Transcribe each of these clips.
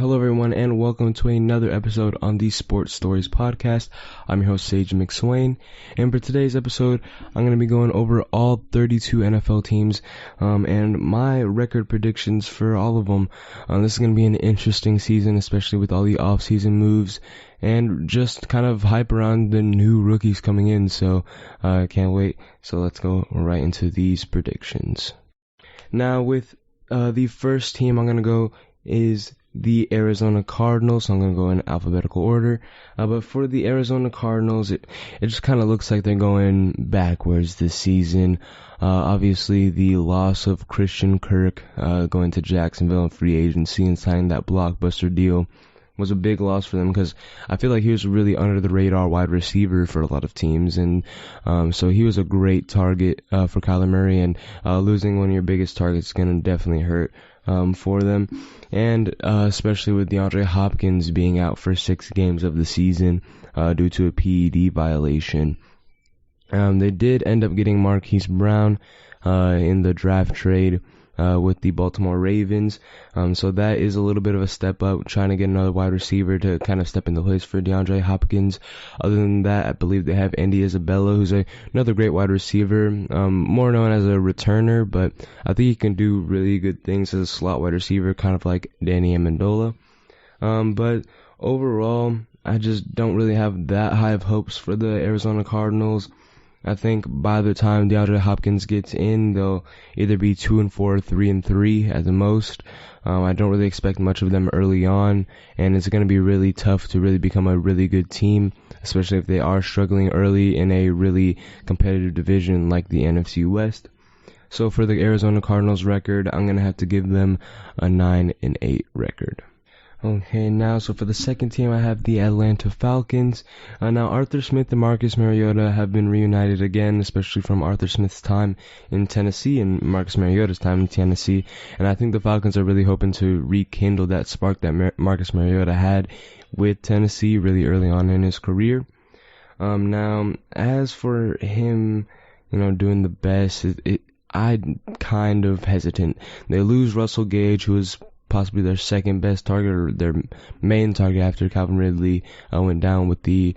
Hello everyone and welcome to another episode on the Sports Stories podcast. I'm your host Sage McSwain, and for today's episode I'm going to be going over all 32 NFL teams and my record predictions for all of them. This is going to be an interesting season, especially with all the off-season moves and just kind of hype around the new rookies coming in, so I can't wait. So let's go right into these predictions. Now with the first team I'm going to go is the Arizona Cardinals. So I'm going to go in alphabetical order. But for the Arizona Cardinals, it just kind of looks like they're going backwards this season. Obviously, the loss of Christian Kirk going to Jacksonville in free agency and signing that blockbuster deal was a big loss for them, because I feel like he was really under the radar wide receiver for a lot of teams, and so he was a great target for Kyler Murray, and losing one of your biggest targets is going to definitely hurt for them, and especially with DeAndre Hopkins being out for 6 games of the season due to a PED violation. They did end up getting Marquise Brown in the draft trade with the Baltimore Ravens, so that is a little bit of a step up, trying to get another wide receiver to kind of step into place for DeAndre Hopkins. Other than that, I believe they have Andy Isabella, who's another great wide receiver, more known as a returner, but I think he can do really good things as a slot wide receiver, kind of like Danny Amendola. But overall, I just don't really have that high of hopes for the Arizona Cardinals. I think by the time DeAndre Hopkins gets in, they'll either be 2-4, 3-3 at the most. I don't really expect much of them early on, and it's going to be really tough to really become a really good team, especially if they are struggling early in a really competitive division like the NFC West. So for the Arizona Cardinals record, I'm going to have to give them a 9-8 record. Okay, now, so for the second team, I have the Atlanta Falcons. Now, Arthur Smith and Marcus Mariota have been reunited again, especially from Arthur Smith's time in Tennessee and Marcus Mariota's time in Tennessee. And I think the Falcons are really hoping to rekindle that spark that Marcus Mariota had with Tennessee really early on in his career. Now, as for him, doing the best, I'm kind of hesitant. They lose Russell Gage, who was possibly their second best target, or their main target after Calvin Ridley went down with the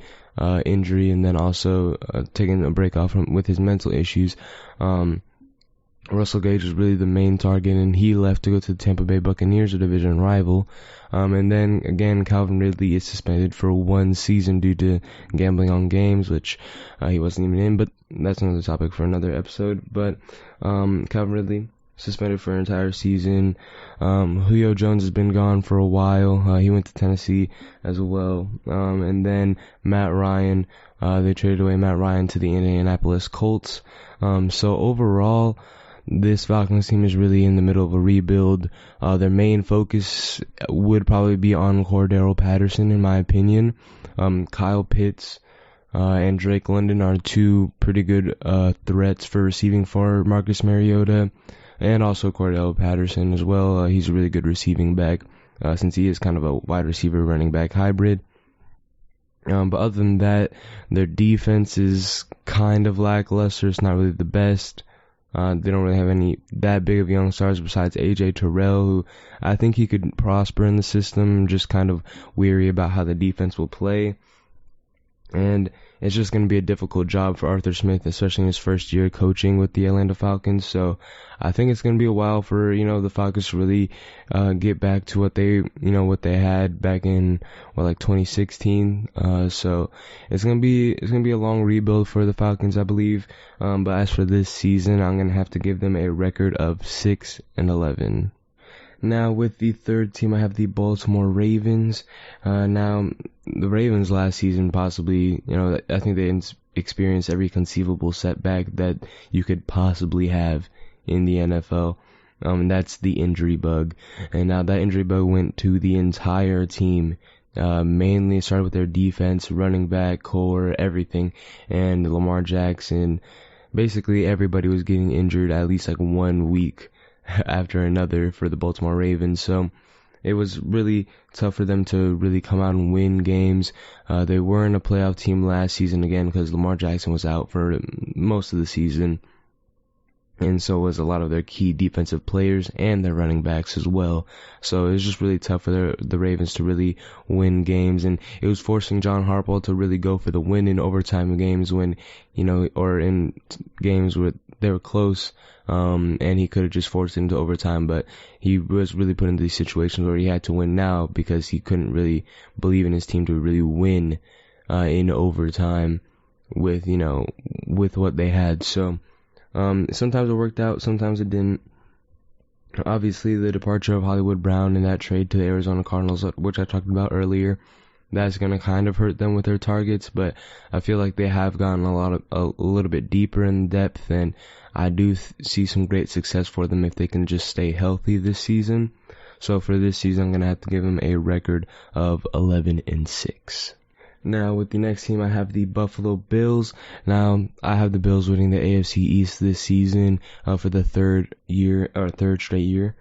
injury, and then also taking a break off with his mental issues. Russell Gage was really the main target, and he left to go to the Tampa Bay Buccaneers, a division rival. And then again, Calvin Ridley is suspended for 1 season due to gambling on games, which he wasn't even in, but that's another topic for another episode. But Calvin Ridley suspended for an entire season. Julio Jones has been gone for a while. He went to Tennessee as well. And then Matt Ryan, they traded away Matt Ryan to the Indianapolis Colts. So overall, this Falcons team is really in the middle of a rebuild. Their main focus would probably be on Cordero Patterson, in my opinion. Kyle Pitts and Drake London are 2 pretty good threats for receiving for Marcus Mariota. And also Cordell Patterson as well. He's a really good receiving back, since he is kind of a wide receiver running back hybrid. But other than that, their defense is kind of lackluster. It's not really the best. They don't really have any that big of young stars besides AJ Terrell, who I think he could prosper in the system. I'm just kind of weary about how the defense will play. And it's just going to be a difficult job for Arthur Smith, especially in his first year coaching with the Atlanta Falcons. So I think it's going to be a while for, the Falcons to really get back to what they had back in 2016. So it's going to be a long rebuild for the Falcons, I believe. But as for this season, I'm going to have to give them a record of 6-11. Now, with the third team, I have the Baltimore Ravens. Now, the Ravens last season possibly, I think they experienced every conceivable setback that you could possibly have in the NFL. That's the injury bug. And now that injury bug went to the entire team. Mainly started with their defense, running back, core, everything. And Lamar Jackson, basically everybody was getting injured at least 1 week after another for the Baltimore Ravens. So it was really tough for them to really come out and win games. They weren't a playoff team last season again because Lamar Jackson was out for most of the season. and so was a lot of their key defensive players and their running backs as well. So it was just really tough for the Ravens to really win games, and it was forcing John Harbaugh to really go for the win in overtime games when, or in games where they were close, and he could have just forced it into overtime, but he was really put into these situations where he had to win now because he couldn't really believe in his team to really win in overtime with what they had. So sometimes it worked out, sometimes it didn't. Obviously, the departure of Hollywood Brown and that trade to the Arizona Cardinals, which I talked about earlier, that's going to kind of hurt them with their targets, but I feel like they have gotten a little bit deeper in depth, and I do see some great success for them if they can just stay healthy this season. So for this season, I'm going to have to give them a record of 11-6. Now, with the next team, I have the Buffalo Bills. Now, I have the Bills winning the AFC East this season for the third straight year.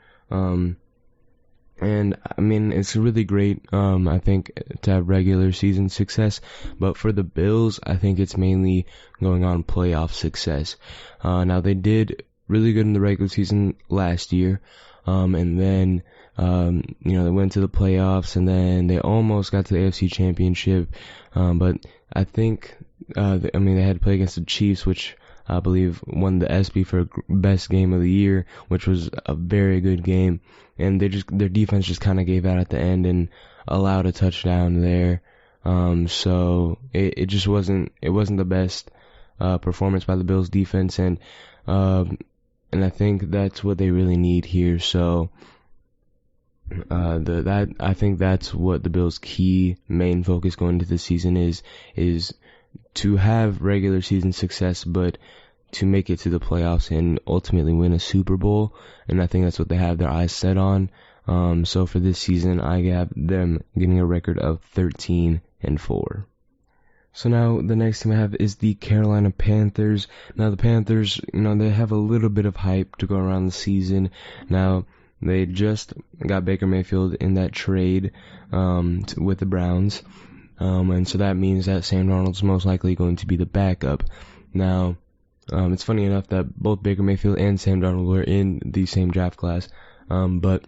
And I mean, it's really great, I think, to have regular season success. But for the Bills, I think it's mainly going on playoff success. Now, they did really good in the regular season last year. And then, they went to the playoffs, and then they almost got to the AFC Championship. But I think, they had to play against the Chiefs, which I believe won the ESPY for best game of the year, which was a very good game. And their defense just kind of gave out at the end and allowed a touchdown there. So it just wasn't the best performance by the Bills defense, and I think that's what they really need here. So I think that's what the Bills' key main focus going into the season is to have regular season success, but to make it to the playoffs and ultimately win a Super Bowl. And I think that's what they have their eyes set on. So for this season, I have them getting a record of 13-4. So now the next team I have is the Carolina Panthers. Now the Panthers, they have a little bit of hype to go around the season. Now they just got Baker Mayfield in that trade with the Browns. And so that means that Sam Darnold's most likely going to be the backup. Now, it's funny enough that both Baker Mayfield and Sam Darnold were in the same draft class. But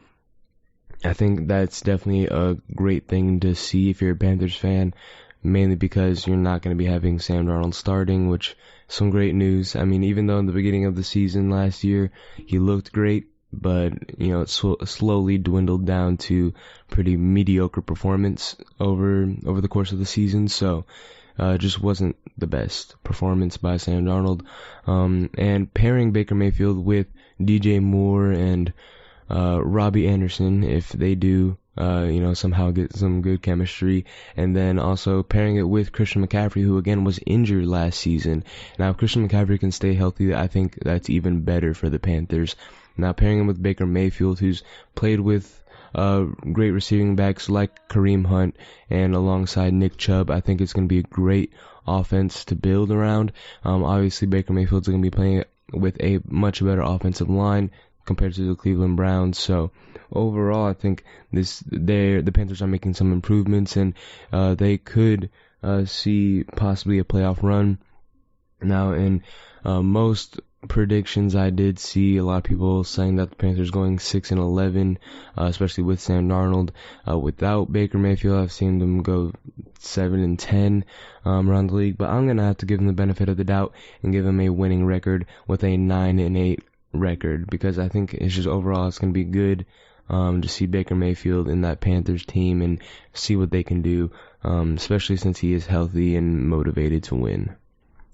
I think that's definitely a great thing to see if you're a Panthers fan, mainly because you're not going to be having Sam Darnold starting, which is some great news. I mean, even though in the beginning of the season last year he looked great, but it slowly dwindled down to pretty mediocre performance over the course of the season. So just wasn't the best performance by Sam Darnold. And pairing Baker Mayfield with DJ Moore and Robbie Anderson, if they do somehow get some good chemistry, and then also pairing it with Christian McCaffrey, who again was injured last season. Now, if Christian McCaffrey can stay healthy, I think that's even better for the Panthers. Now, pairing him with Baker Mayfield, who's played with great receiving backs like Kareem Hunt and alongside Nick Chubb, I think it's going to be a great offense to build around. Obviously, Baker Mayfield's going to be playing with a much better offensive line compared to the Cleveland Browns. So overall, I think the Panthers are making some improvements, and they could see possibly a playoff run. Now, in most predictions, I did see a lot of people saying that the Panthers going 6-11, especially with Sam Darnold. Without Baker Mayfield, I've seen them go 7-10 around the league, but I'm gonna have to give them the benefit of the doubt and give them a winning record with a 9-8 record, because I think it's just overall it's gonna be good to see Baker Mayfield in that Panthers team and see what they can do, especially since he is healthy and motivated to win.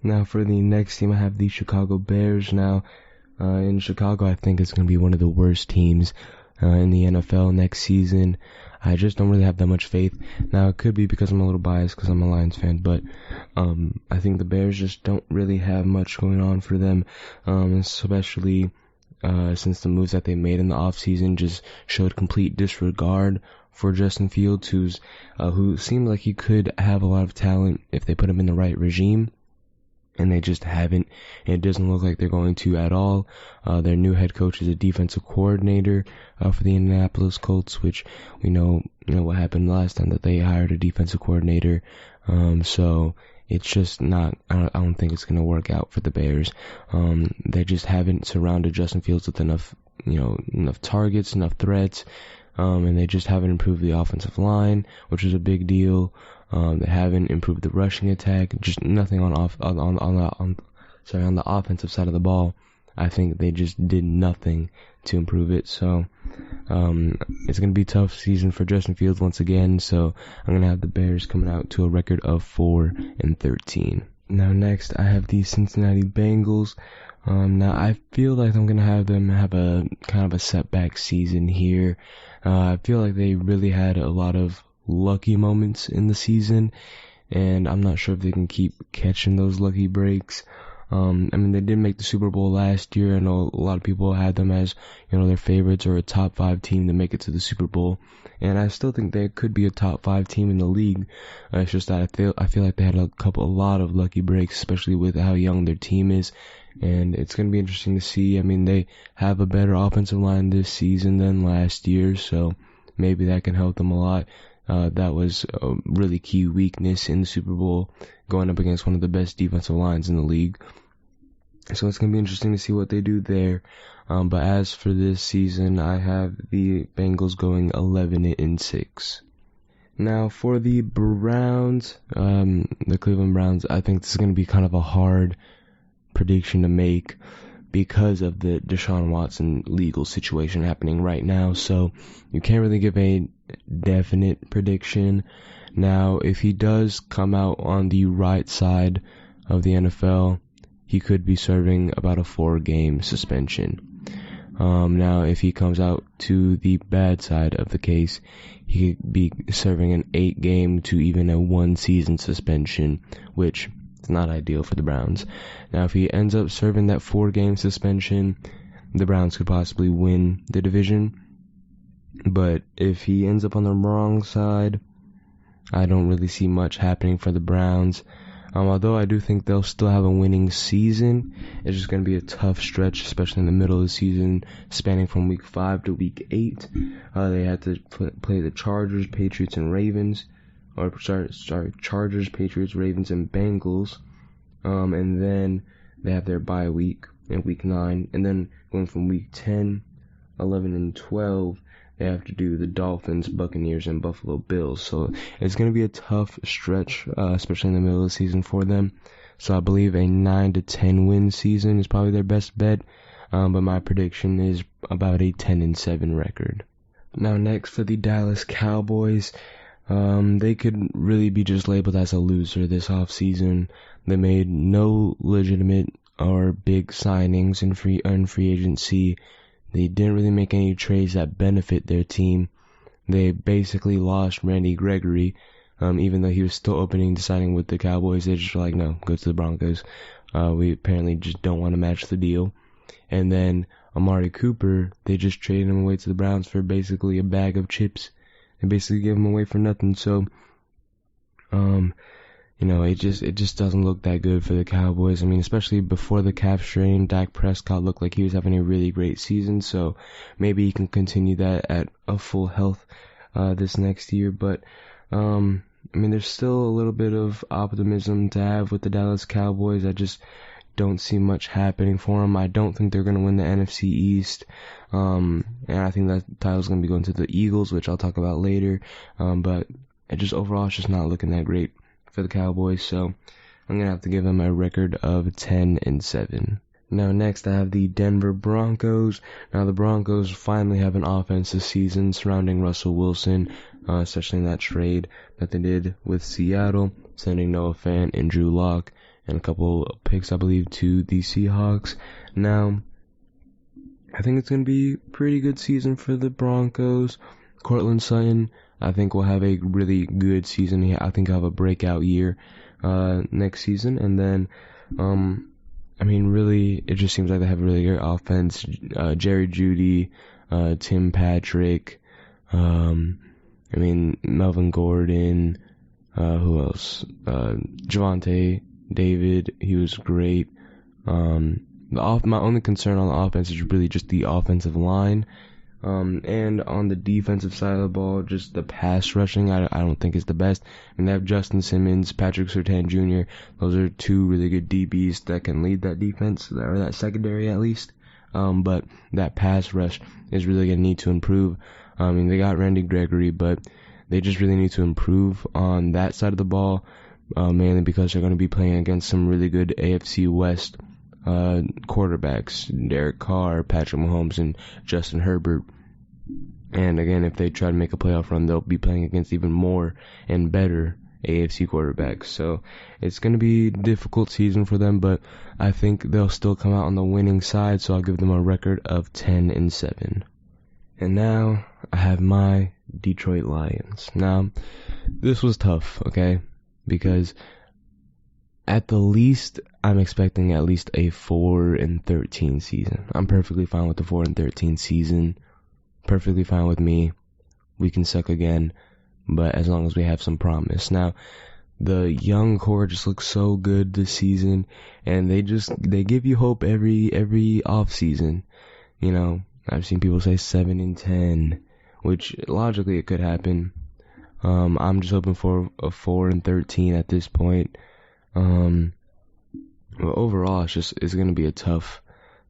Now for the next team, I have the Chicago Bears. Now, in Chicago, I think it's going to be one of the worst teams in the NFL next season. I just don't really have that much faith. Now, it could be because I'm a little biased because I'm a Lions fan, but I think the Bears just don't really have much going on for them, especially since the moves that they made in the offseason just showed complete disregard for Justin Fields, who seemed like he could have a lot of talent if they put him in the right regime. And they just haven't. It doesn't look like they're going to at all. Their new head coach is a defensive coordinator for the Indianapolis Colts, which we know what happened last time that they hired a defensive coordinator. So it's just not, I don't think it's going to work out for the Bears. They just haven't surrounded Justin Fields with enough targets, enough threats, and they just haven't improved the offensive line, which is a big deal. They haven't improved the rushing attack, just nothing on the offensive side of the ball. I think they just did nothing to improve it. So it's going to be a tough season for Justin Fields once again. So I'm going to have the Bears coming out to a record of 4-13. Now next, I have the Cincinnati Bengals. Now I feel like I'm going to have them have a kind of a setback season here. I feel like they really had a lot of lucky moments in the season, and I'm not sure if they can keep catching those lucky breaks. They did make the Super Bowl last year. I know a lot of people had them as, their favorites or a top 5 team to make it to the Super Bowl. And I still think they could be a top 5 team in the league. It's just that I feel like they had a lot of lucky breaks, especially with how young their team is. And it's going to be interesting to see. They have a better offensive line this season than last year, so maybe that can help them a lot. That was a really key weakness in the Super Bowl, going up against one of the best defensive lines in the league. So it's going to be interesting to see what they do there. But as for this season, I have the Bengals going 11-6. Now for the Browns, the Cleveland Browns, I think this is going to be kind of a hard prediction to make because of the Deshaun Watson legal situation happening right now. So you can't really give a definite prediction. Now, if he does come out on the right side of the NFL, he could be serving about a 4-game suspension. Now, if he comes out to the bad side of the case, he could be serving an 8-game to even a 1-season suspension, which is not ideal for the Browns. Now, if he ends up serving that 4-game suspension, the Browns could possibly win the division. But if he ends up on the wrong side, I don't really see much happening for the Browns. Although I do think they'll still have a winning season, it's just going to be a tough stretch, especially in the middle of the season, spanning from week 5 to week 8. They had to play the Chargers, Patriots, and Ravens. Chargers, Patriots, Ravens, and Bengals. And then they have their bye week in week 9. And then going from week 10, 11, and 12, they have to do the Dolphins, Buccaneers, and Buffalo Bills. So it's going to be a tough stretch, especially in the middle of the season for them. So I believe a 9-10 win season is probably their best bet. But my prediction is about a 10-7 record. Now next for the Dallas Cowboys. They could really be just labeled as a loser this offseason. They made no legitimate or big signings in free agency. They didn't really make any trades that benefit their team. They basically lost Randy Gregory, even though he was still opening to signing with the Cowboys. They just were like, no, go to the Broncos. We apparently just don't want to match the deal. And then Amari Cooper, they just traded him away to the Browns for basically a bag of chips. They basically gave him away for nothing. So, it just doesn't look that good for the Cowboys. Especially before the calf strain, Dak Prescott looked like he was having a really great season. So maybe he can continue that at a full health this next year. But there's still a little bit of optimism to have with the Dallas Cowboys. I just don't see much happening for them. I don't think they're going to win the NFC East. And I think that title's going to be going to the Eagles, which I'll talk about later. But overall, it's just not looking that great for the Cowboys. So I'm going to have to give them a record of 10-7. Now next I have the Denver Broncos. Now the Broncos finally have an offense this season surrounding Russell Wilson, especially in that trade that they did with Seattle, sending Noah Fant and Drew Lock and a couple of picks, I believe, to the Seahawks. Now, I think it's going to be a pretty good season for the Broncos. Cortland Sutton, I think, will have a really good season. I think he'll have a breakout year next season. And then, really, it just seems like they have a really good offense. Jerry Jeudy, Tim Patrick, Melvin Gordon, who else? Javonte David, he was great. My only concern on the offense is really just the offensive line. And on the defensive side of the ball, just the pass rushing, I don't think is the best. I mean, they have Justin Simmons, Patrick Surtain Jr. Those are two really good DBs that can lead that defense, or that secondary at least. But that pass rush is really going to need to improve. I mean, they got Randy Gregory, but they just really need to improve on that side of the ball, mainly because they're going to be playing against some really good AFC West quarterbacks, Derek Carr, Patrick Mahomes, and Justin Herbert. And again, if they try to make a playoff run, they'll be playing against even more and better AFC quarterbacks. So it's going to be a difficult season for them, but I think they'll still come out on the winning side, so I'll give them a record of 10-7. And now I have my Detroit Lions. Now, this was tough, okay? Because at the least, I'm expecting at least a 4-13 season. I'm perfectly fine with the 4-13 season. Perfectly fine with me. We can suck again, but as long as we have some promise. Now, the young core just looks so good this season, and they give you hope every off season. You know, I've seen people say 7-10, which logically it could happen. I'm just hoping for a 4-13 at this point. But overall, it's going to be a tough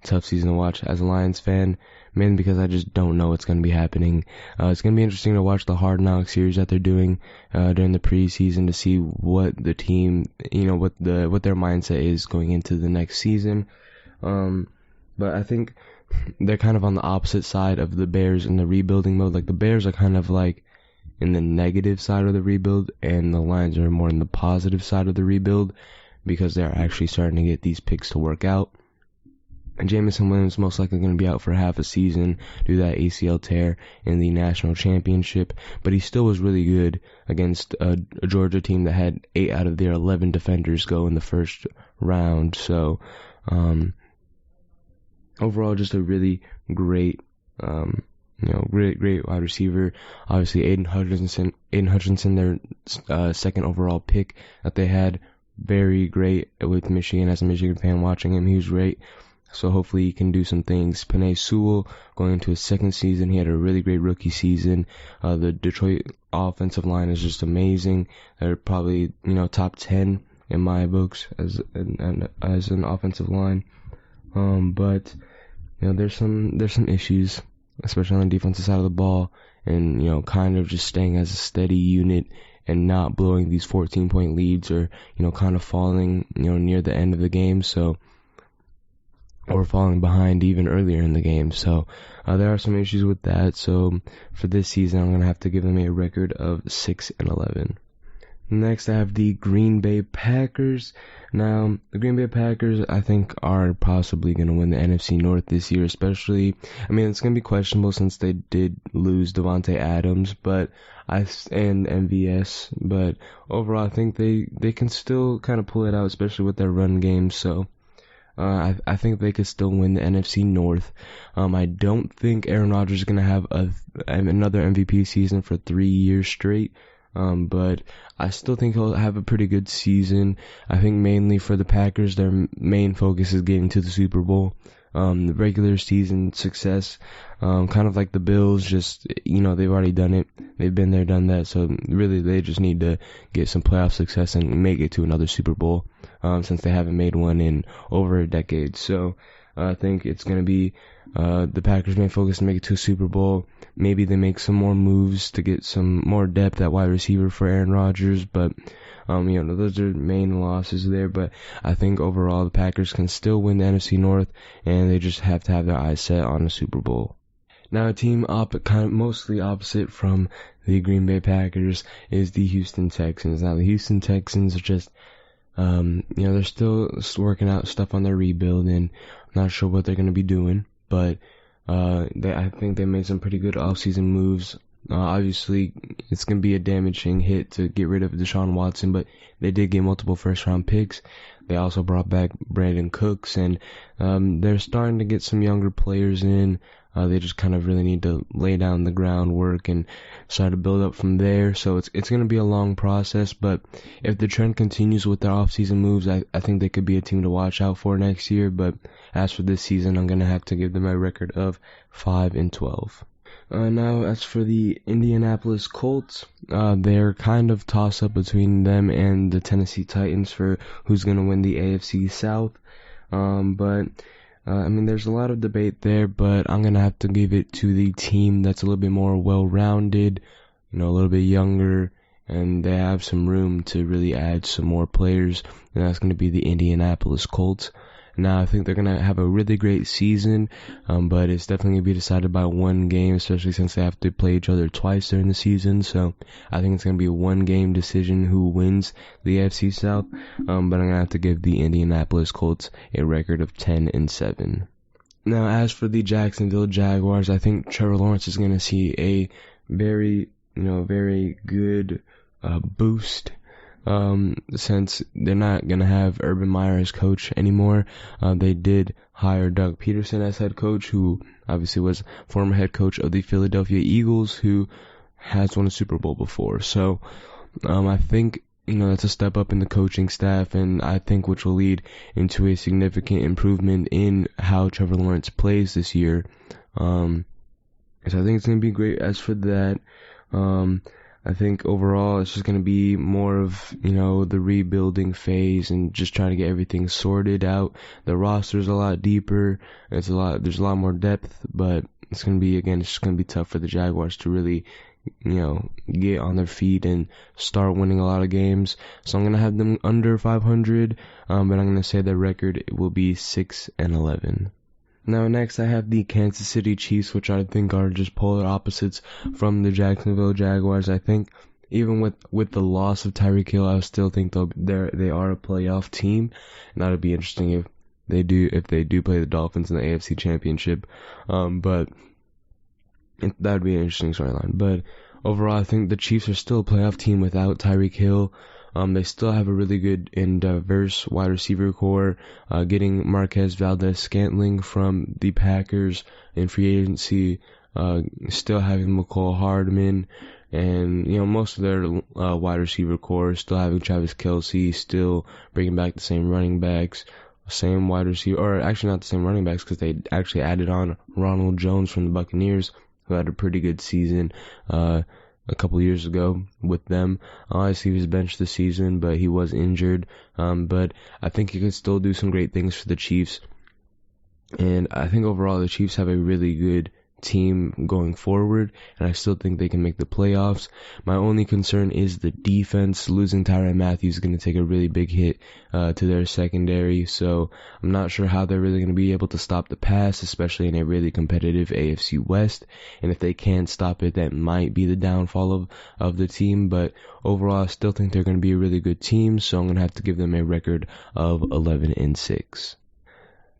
season to watch as a Lions fan, mainly because I just don't know what's going to be happening. It's going to be interesting to watch the Hard Knock series that they're doing during the preseason to see what the team, what their mindset is going into the next season. But I think they're kind of on the opposite side of the Bears in the rebuilding mode. Like, the Bears are kind of like in the negative side of the rebuild, and the Lions are more in the positive side of the rebuild because they're actually starting to get these picks to work out. And Jameson Williams most likely going to be out for half a season due to that ACL tear in the national championship, but he still was really good against a Georgia team that had 8 out of their 11 defenders go in the first round. So overall, just a really great great wide receiver. Obviously, Aiden Hutchinson, their second overall pick that they had, very great with Michigan. As a Michigan fan watching him, he was great. So hopefully he can do some things. Penei Sewell, going into his second season, he had a really great rookie season. The Detroit offensive line is just amazing. They're probably, top 10 in my books as an offensive line. But there's some issues, especially on the defensive side of the ball, and kind of just staying as a steady unit and not blowing these 14-point leads, or kind of falling near the end of the game, or falling behind even earlier in the game. So there are some issues with that. So for this season, I'm going to have to give them a record of 6-11. Next, I have the Green Bay Packers. Now, the Green Bay Packers, I think, are possibly going to win the NFC North this year, especially, it's going to be questionable since they did lose Devontae Adams, and MVS, but overall, I think they can still kind of pull it out, especially with their run game. So I think they could still win the NFC North. I don't think Aaron Rodgers is going to have another MVP season for 3 years straight. But I still think he'll have a pretty good season. I think mainly for the Packers, their main focus is getting to the Super Bowl. The regular season success, kind of like the Bills, just, they've already done it. They've been there, done that. So really, they just need to get some playoff success and make it to another Super Bowl, since they haven't made one in over a decade. So I think it's going to be the Packers' main focus to make it to a Super Bowl. Maybe they make some more moves to get some more depth at wide receiver for Aaron Rodgers, but those are main losses there. But I think overall the Packers can still win the NFC North, and they just have to have their eyes set on a Super Bowl. Now, a team mostly opposite from the Green Bay Packers is the Houston Texans. Now, the Houston Texans are just they're still working out stuff on their rebuild, and I'm not sure what they're going to be doing, but I think they made some pretty good offseason moves. Obviously, it's going to be a damaging hit to get rid of Deshaun Watson, but they did get multiple first-round picks. They also brought back Brandon Cooks, and they're starting to get some younger players in. They just kind of really need to lay down the groundwork and start to build up from there. So it's going to be a long process, but if the trend continues with their offseason moves, I think they could be a team to watch out for next year. But as for this season, I'm going to have to give them a record of 5-12. Now, as for the Indianapolis Colts, they're kind of toss up between them and the Tennessee Titans for who's going to win the AFC South. There's a lot of debate there, but I'm going to have to give it to the team that's a little bit more well-rounded, a little bit younger, and they have some room to really add some more players, and that's going to be the Indianapolis Colts. Now, I think they're going to have a really great season, but it's definitely going to be decided by one game, especially since they have to play each other twice during the season. So I think it's going to be a one-game decision who wins the AFC South, but I'm going to have to give the Indianapolis Colts a record of 10-7. Now, as for the Jacksonville Jaguars, I think Trevor Lawrence is going to see a very good boost. Since they're not going to have Urban Meyer as coach anymore. They did hire Doug Peterson as head coach, who obviously was former head coach of the Philadelphia Eagles, who has won a Super Bowl before. So I think that's a step up in the coaching staff, and I think which will lead into a significant improvement in how Trevor Lawrence plays this year. So I think it's going to be great. As for that, I think overall it's just going to be more of, the rebuilding phase and just trying to get everything sorted out. The roster's a lot deeper. There's a lot more depth, but it's going to be tough for the Jaguars to really, get on their feet and start winning a lot of games. So I'm going to have them under 500, but I'm going to say their record will be 6-11. Now, next I have the Kansas City Chiefs, which I think are just polar opposites from the Jacksonville Jaguars. I think even with the loss of Tyreek Hill, I still think they are a playoff team, and that would be interesting if they do play the Dolphins in the AFC Championship. But that would be an interesting storyline. But overall, I think the Chiefs are still a playoff team without Tyreek Hill. They still have a really good and diverse wide receiver core. Getting Marquez Valdez-Scantling from the Packers in free agency, still having McCall Hardman, and most of their wide receiver core, still having Travis Kelce, still bringing back the same running backs, same wide receiver, or actually not the same running backs because they actually added on Ronald Jones from the Buccaneers, who had a pretty good season a couple years ago with them. Obviously, he was benched this season, but he was injured. But I think he could still do some great things for the Chiefs. And I think overall the Chiefs have a really good team going forward, and I still think they can make the playoffs. My only concern is the defense. Losing Tyrann Mathieu is going to take a really big hit to their secondary, so I'm not sure how they're really going to be able to stop the pass, especially in a really competitive AFC West. And if they can't stop it, that might be the downfall of the team. But overall, I still think they're going to be a really good team, so I'm going to have to give them a record of 11-6.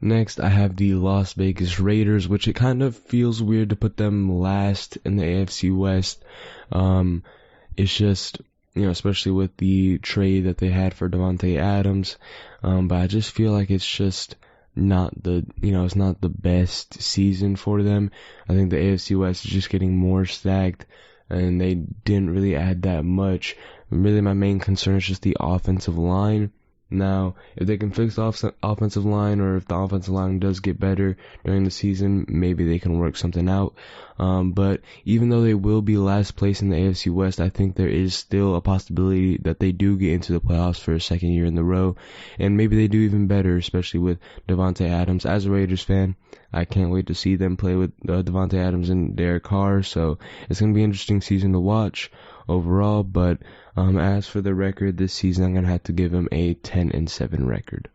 Next, I have the Las Vegas Raiders, which it kind of feels weird to put them last in the AFC West. It's just, especially with the trade that they had for Davante Adams. But I just feel like it's just not it's not the best season for them. I think the AFC West is just getting more stacked, and they didn't really add that much. Really, my main concern is just the offensive line. Now, if they can fix the offensive line, or if the offensive line does get better during the season, maybe they can work something out. But even though they will be last place in the AFC West, I think there is still a possibility that they do get into the playoffs for a second year in a row. And maybe they do even better, especially with Davante Adams. As a Raiders fan, I can't wait to see them play with Davante Adams and Derek Carr. So it's going to be an interesting season to watch overall. But as for the record this season, I'm going to have to give them a 10-7 record.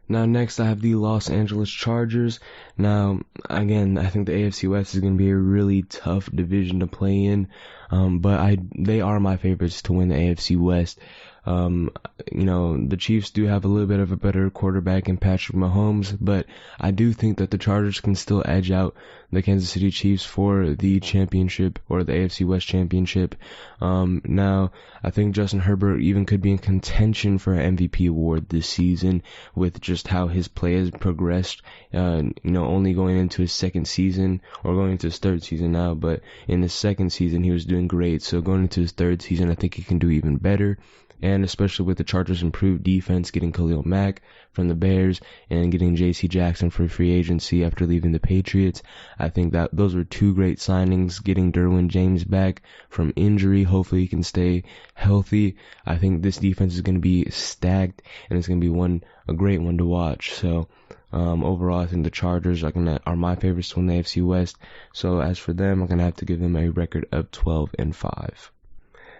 Now, next, I have the Los Angeles Chargers. Now, again, I think the AFC West is going to be a really tough division to play in, but they are my favorites to win the AFC West. The Chiefs do have a little bit of a better quarterback in Patrick Mahomes, but I do think that the Chargers can still edge out the Kansas City Chiefs for the championship, or the AFC West championship. Now, I think Justin Herbert even could be in contention for an MVP award this season with just how his play has progressed, only going into his second season, or going into his third season now, but in his second season he was doing great, so going into his third season I think he can do even better. and especially with the Chargers' improved defense, getting Khalil Mack from the Bears and getting J.C. Jackson for free agency after leaving the Patriots. I think that those were two great signings. Getting Derwin James back from injury, hopefully he can stay healthy. I think this defense is going to be stacked, and it's going to be a great one to watch. So overall, I think the Chargers are my favorites to win the AFC West. So as for them, I'm going to have to give them a record of 12-5.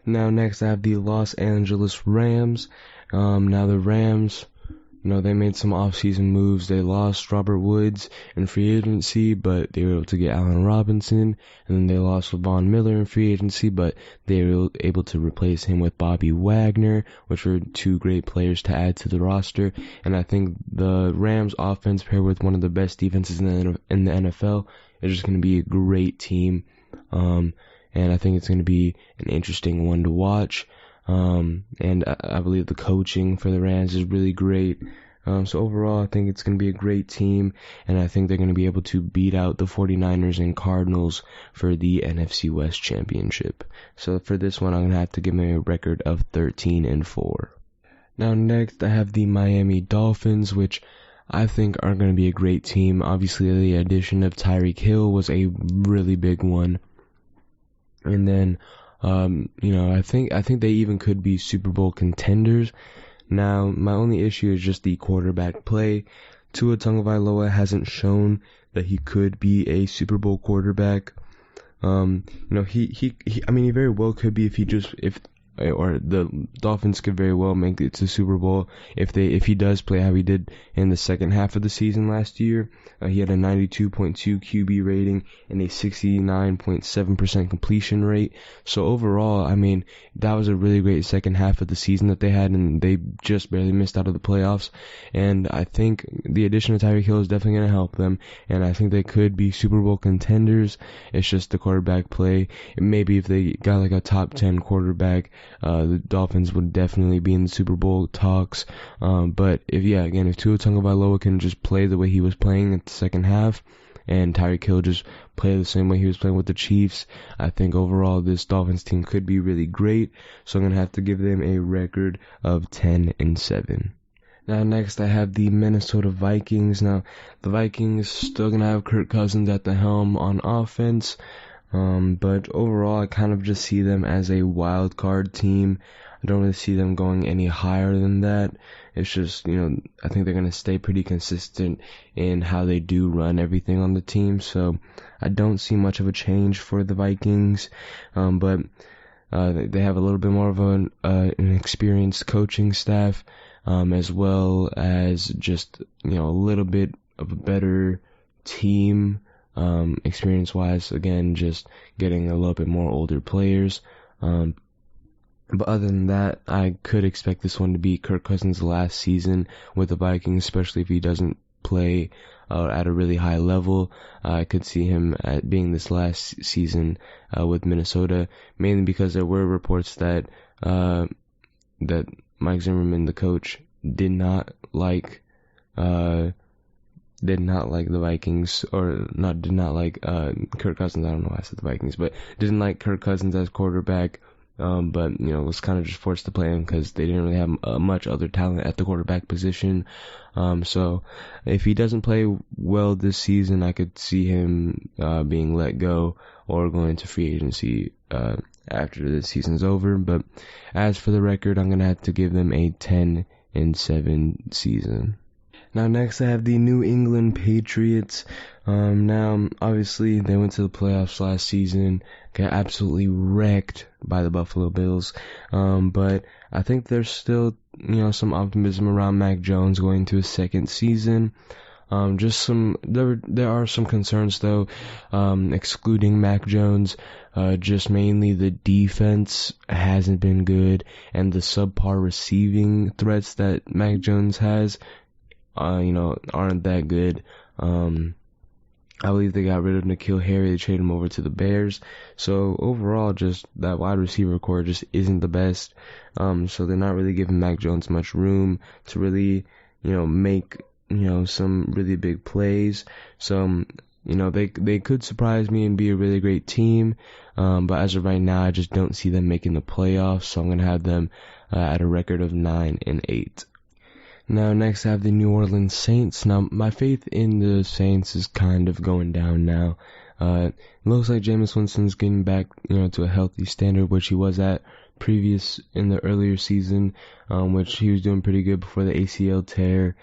Now next I have the Los Angeles Rams. Now the Rams, they made some off-season moves. They lost Robert Woods in free agency, but they were able to get Allen Robinson. And then they lost Von Miller in free agency, but they were able to replace him with Bobby Wagner, which were two great players to add to the roster. And I think the Rams offense paired with one of the best defenses in the NFL is just going to be a great team. And I think it's going to be an interesting one to watch. And I believe the coaching for the Rams is really great. So overall, I think it's going to be a great team, and I think they're going to be able to beat out the 49ers and Cardinals for the NFC West Championship. So for this one, I'm going to have to give them a record of 13-4. Now next, I have the Miami Dolphins, which I think are going to be a great team. Obviously, the addition of Tyreek Hill was a really big one. And then I think they even could be Super Bowl contenders. Now, my only issue is just the quarterback play. Tua Tagovailoa hasn't shown that he could be a Super Bowl quarterback. He very well could be or the Dolphins could very well make it to Super Bowl if he does play how he did in the second half of the season last year. He had a 92.2 QB rating and a 69.7% completion rate. So overall, that was a really great second half of the season that they had, and they just barely missed out of the playoffs. And I think the addition of Tyreek Hill is definitely going to help them, and I think they could be Super Bowl contenders. It's just the quarterback play. Maybe if they got like a top 10 quarterback, the Dolphins would definitely be in the Super Bowl talks. But if Tua Tagovailoa can just play the way he was playing at the second half, and Tyreek Hill just play the same way he was playing with the Chiefs, I think overall this Dolphins team could be really great. So I'm going to have to give them a record of 10-7. Now next I have the Minnesota Vikings. Now the Vikings still going to have Kirk Cousins at the helm on offense. But overall, I kind of just see them as a wild card team. I don't really see them going any higher than that. It's just, I think they're going to stay pretty consistent in how they do run everything on the team. So I don't see much of a change for the Vikings. But they have a little bit more of an experienced coaching staff, as well as just, a little bit of a better team. Experience-wise, again, just getting a little bit more older players. But other than that, I could expect this one to be Kirk Cousins' last season with the Vikings, especially if he doesn't play at a really high level. I could see him being this last season with Minnesota, mainly because there were reports that Mike Zimmerman, the coach, did not like the Vikings, did not like Kirk Cousins. I don't know why I said the Vikings, but didn't like Kirk Cousins as quarterback. But was kind of just forced to play him because they didn't really have much other talent at the quarterback position. So if he doesn't play well this season, I could see him being let go or going to free agency after this season's over. But as for the record, I'm gonna have to give them a 10-7 season. Now next I have the New England Patriots. Now obviously they went to the playoffs last season, got absolutely wrecked by the Buffalo Bills. But I think there's still, some optimism around Mac Jones going to his second season. There are some concerns though, excluding Mac Jones. Just mainly the defense hasn't been good, and the subpar receiving threats that Mac Jones has aren't that good. I believe they got rid of N'Keal Harry. They traded him over to the Bears. So overall, just that wide receiver core just isn't the best. So they're not really giving Mac Jones much room to really, make, some really big plays. So they could surprise me and be a really great team. But as of right now, I just don't see them making the playoffs. So I'm going to have them at a record of 9-8. Now, next I have the New Orleans Saints. Now, my faith in the Saints is kind of going down now. It looks like Jameis Winston's getting back, to a healthy standard, which he was at previous in the earlier season, which he was doing pretty good before the ACL tear.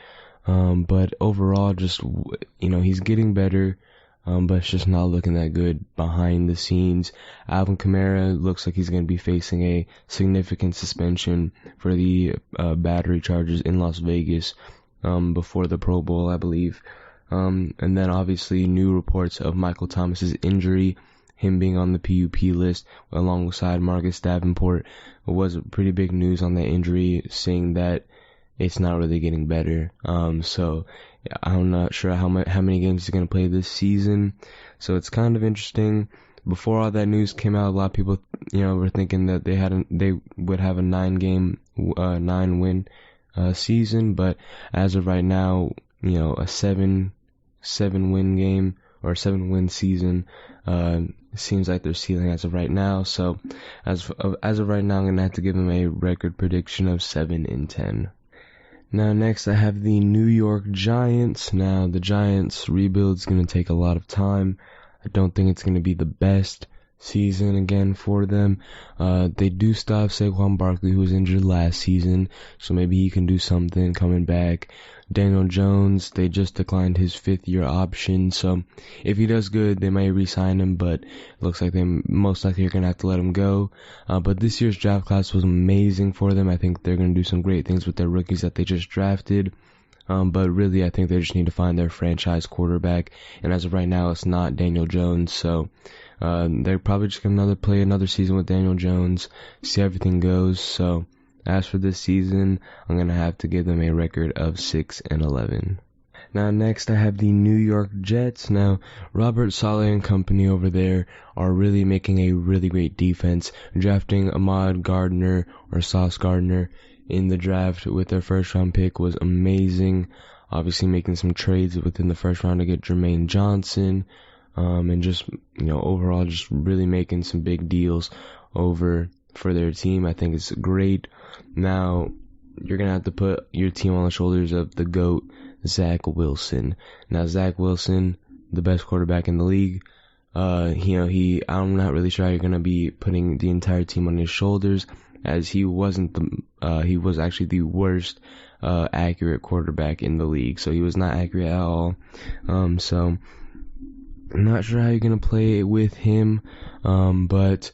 But overall, just, he's getting better, but it's just not looking that good behind the scenes. Alvin Kamara looks like he's going to be facing a significant suspension for the battery charges in Las Vegas before the Pro Bowl, I believe. And then obviously new reports of Michael Thomas's injury, him being on the PUP list alongside Marcus Davenport. It was pretty big news on that injury, saying that it's not really getting better. So I'm not sure how many games he's going to play this season. So it's kind of interesting. Before all that news came out, a lot of people, were thinking that they would have a 9-win season. But as of right now, a 7-win game or 7-win season seems like their ceiling as of right now. So as of right now, I'm gonna have to give them a record prediction of 7-10. Now next I have the New York Giants. Now the Giants rebuild is going to take a lot of time. I don't think it's going to be the best season again for them. They do still have Saquon Barkley, who was injured last season, so maybe he can do something coming back. Daniel Jones, they just declined his 5th-year option, so if he does good, they might re-sign him, but it looks like they most likely are going to have to let him go. But this year's draft class was amazing for them. I think they're going to do some great things with their rookies that they just drafted. But really, I think they just need to find their franchise quarterback, and as of right now, it's not Daniel Jones, so they're probably just going to play another season with Daniel Jones, see how everything goes. So as for this season, I'm going to have to give them a record of 6-11. Now next I have the New York Jets. Now Robert Saleh and company over there are really making a really great defense, drafting Ahmad Gardner or Sauce Gardner in the draft with their first round pick was amazing. Obviously making some trades within the first round to get Jermaine Johnson, and just, overall just really making some big deals over for their team. I think it's great. Now, you're going to have to put your team on the shoulders of the GOAT, Zach Wilson. Now, Zach Wilson, the best quarterback in the league, I'm not really sure how you're going to be putting the entire team on his shoulders, as he was actually the worst accurate quarterback in the league. So he was not accurate at all. So I'm not sure how you're going to play with him, but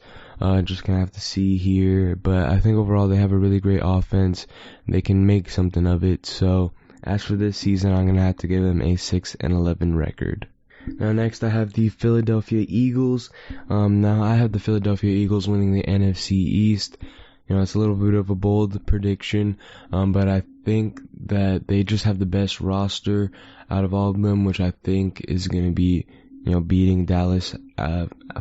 just going to have to see here. But I think overall they have a really great offense. They can make something of it. So as for this season, I'm going to have to give them a 6-11 record. Now next I have the Philadelphia Eagles. Now I have the Philadelphia Eagles winning the NFC East. It's a little bit of a bold prediction, but I think that they just have the best roster out of all of them, which I think is going to be, beating Dallas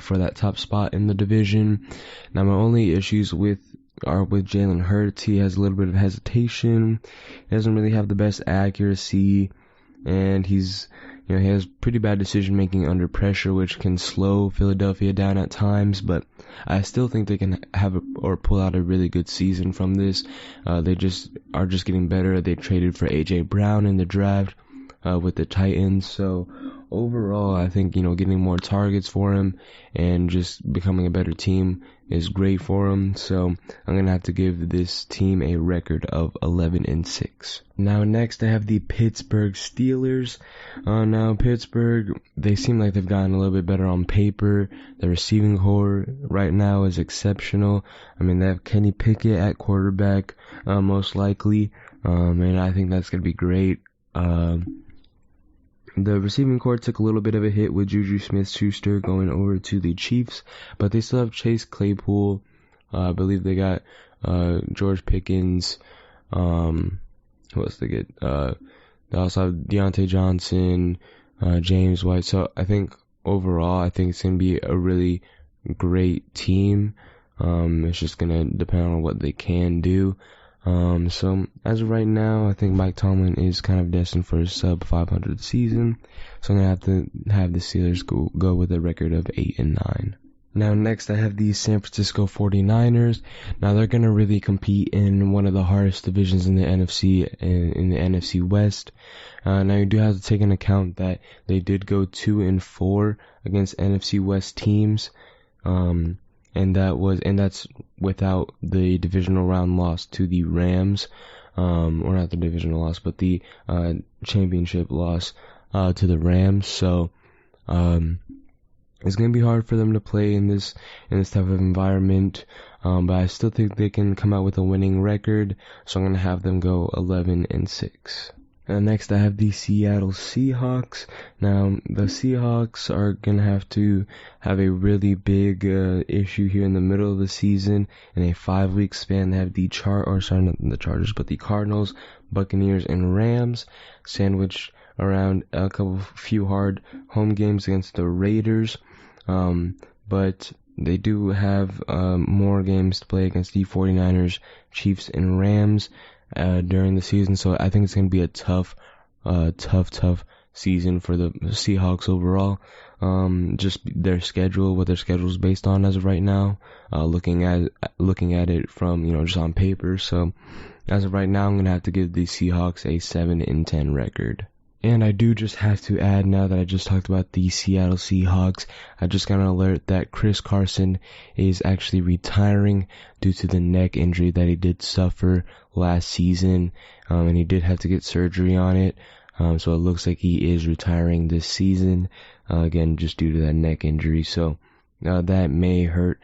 for that top spot in the division. Now my only issues are with Jalen Hurts. He has a little bit of hesitation. He doesn't really have the best accuracy, and he has pretty bad decision making under pressure, which can slow Philadelphia down at times, but I still think they can pull out a really good season from this. They are just getting better. They traded for AJ Brown in the draft with the Titans, so overall I think getting more targets for him and just becoming a better team is great for him. So I'm gonna have to give this team a record of 11-6. Now next I have the Pittsburgh Steelers. Now Pittsburgh, they seem like they've gotten a little bit better on paper. The receiving core right now is exceptional. I mean, they have Kenny Pickett at quarterback, most likely, and I think that's gonna be great. The receiving core took a little bit of a hit with Juju Smith-Schuster going over to the Chiefs, but they still have Chase Claypool. I believe they got George Pickens. Who else they get? They also have Deontay Johnson, James White. So I think overall, it's going to be a really great team. It's just going to depend on what they can do. So as of right now, I think Mike Tomlin is kind of destined for a sub 500 season. So I'm gonna have to have the Steelers go with a record of 8-9. Now next I have the San Francisco 49ers. Now they're gonna really compete in one of the hardest divisions in the NFC, in the NFC West. Now you do have to take into account that they did go 2-4 against NFC West teams. And that's without the divisional round loss to the Rams, or not the divisional loss, but the championship loss to the Rams. So it's gonna be hard for them to play in this type of environment. But I still think they can come out with a winning record. So I'm gonna have them go 11-6. Next, I have the Seattle Seahawks. Now, the Seahawks are going to have a really big issue here in the middle of the season. In a 5-week span, they have the Cardinals, Buccaneers, and Rams, sandwiched around few hard home games against the Raiders. But they do have more games to play against the 49ers, Chiefs, and Rams during the season, so I think it's going to be a tough season for the Seahawks overall. Just their schedule, what their schedule is based on as of right now, looking at it from, just on paper. So as of right now, I'm going to have to give the Seahawks a 7-10 record. And I do just have to add, now that I just talked about the Seattle Seahawks, I just got an alert that Chris Carson is actually retiring due to the neck injury that he did suffer last season, and he did have to get surgery on it. So it looks like he is retiring this season, again, just due to that neck injury. So that may hurt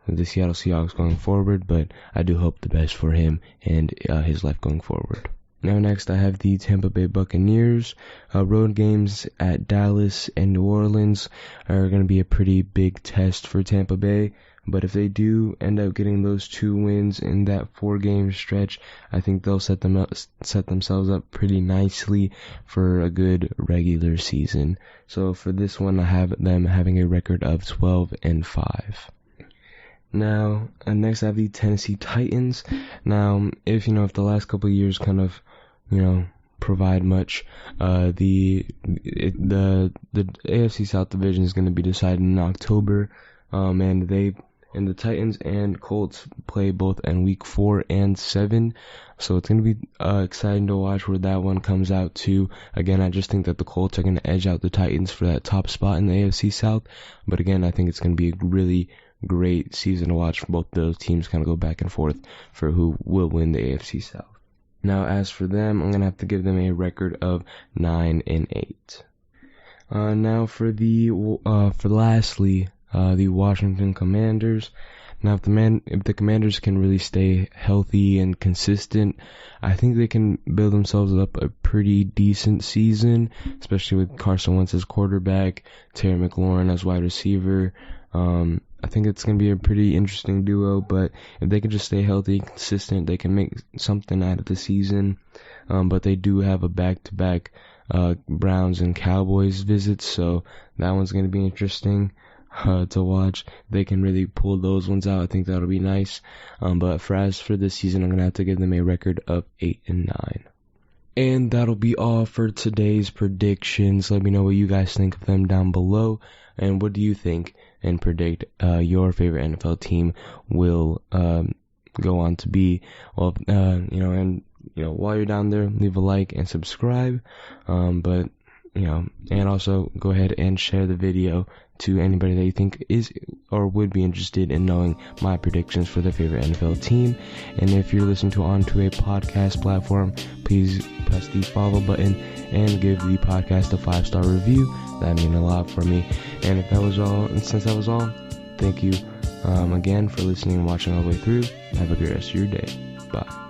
the Seattle Seahawks going forward, but I do hope the best for him and his life going forward. Now next I have the Tampa Bay Buccaneers. Road games at Dallas and New Orleans are going to be a pretty big test for Tampa Bay. But if they do end up getting those 2 wins in that 4-game stretch, I think they'll set themselves up pretty nicely for a good regular season. So for this one, I have them having a record of 12-5. Now, next I have the Tennessee Titans. Now, if the last couple of years kind of, provide much, the AFC South Division is going to be decided in October, and the Titans and Colts play both in week 4 and 7, so it's going to be exciting to watch where that one comes out too. Again, I just think that the Colts are going to edge out the Titans for that top spot in the AFC South, but again, I think it's going to be a really great season to watch. Both those teams kind of go back and forth for who will win the AFC South. Now, as for them, I'm going to have to give them a record of 9-8. Now for lastly, the Washington Commanders. Now, if the Commanders can really stay healthy and consistent, I think they can build themselves up a pretty decent season, especially with Carson Wentz as quarterback, Terry McLaurin as wide receiver. I think it's going to be a pretty interesting duo, but if they can just stay healthy and consistent, they can make something out of the season. But they do have a back-to-back Browns and Cowboys visits, so that one's going to be interesting to watch. They can really pull those ones out. I think that'll be nice. But for this season, I'm going to have to give them a record of 8-9. And that'll be all for today's predictions. Let me know what you guys think of them down below. And what do you think and predict your favorite NFL team will go on to be? Well, while you're down there, leave a like and subscribe. And also go ahead and share the video to anybody that you think is or would be interested in knowing my predictions for their favorite NFL team. And if you're listening onto a podcast platform, please press the follow button and give the podcast a 5-star review. That'd mean a lot for me. And since that was all, thank you again for listening and watching all the way through. Have a great rest of your day. Bye.